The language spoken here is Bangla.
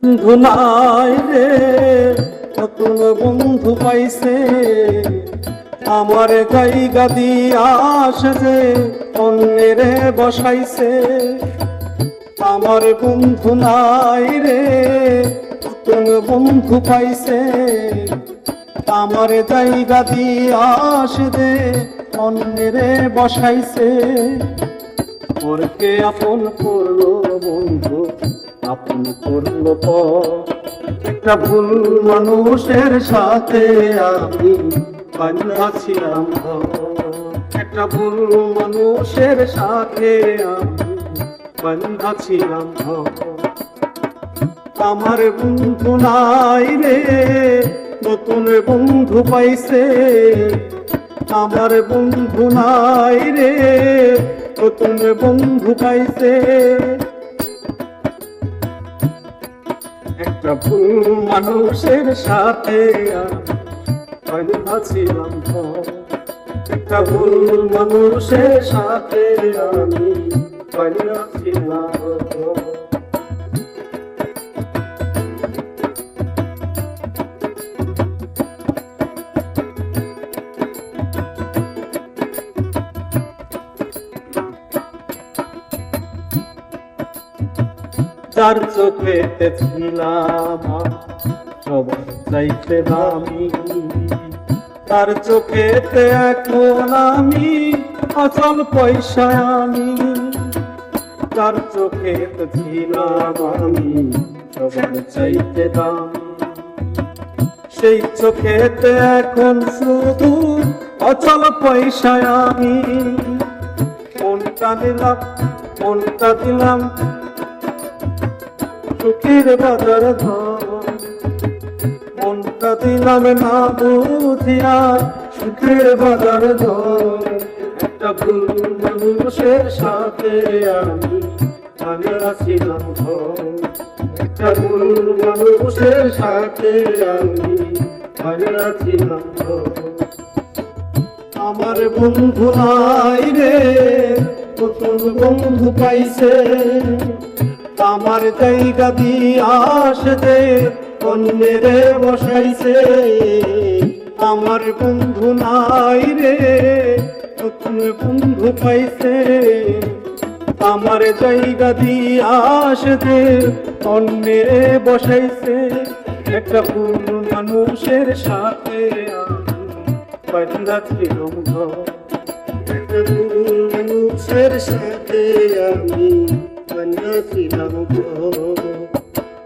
ধুনাই রে নতুন বন্ধু পাইছে, আমার জায়গা দিয়া আসে অন্যের বসাইছে। আমার বন্ধু নাই রে নতুন বন্ধু পাইছে, আমার জায়গা দিয়া আসে অন্যের বসাইছে। ওরকে আপন করলো বন্ধু, আপন করলো পর, একটা ভুল মানুষের সাথে আমি বান্ধা ছিলাম। একটা ভুল মানুষের সাথে আমি বান্ধা ছিলাম। আমার বন্ধু নাই রে নতুন বন্ধু পাইছে, আমার বন্ধু নাই রে নতুন বন্ধু পাইছে। একটা ভুল মানুষের সাথে আমি ছিলাম। একটা ভুল মানুষের সাথে আমি ছিলাম। তার চোখেতে ছিলাম সবার চাইতে দামি, তার চোখেতে এখন আমি অচল পয়সা। আমি তার চোখেতে ছিলাম আমি সবার চাইতে দামি, সেই চোখেতে এখন শুধু অচল পয়সা। আমি মনটা দিলাম, মনটা দিলাম সুখের বাজার ধর, মনটা দিলাম না বুঝিয়া সুখের বাজার ধর। একটা ভুল মানুষের সাথে আমি ছিলাম। একটা ভুল মানুষের সাথে আমি ছিলাম। আমার বন্ধু নাই রে নতুন বন্ধু পাইছে, আমার জায়গা দিয়া আসে অন্যের বসাইছে। আমার বন্ধু নাই রে নতুন বন্ধু পাইছে, আমার জায়গা দিয়া আসে অন্যের বসাইছে। একটা ভুল মানুষের সাথে বান্ধা ছিলাম। একটা ভুল মানুষের সাথে আমি বান্ধা ছিলাম।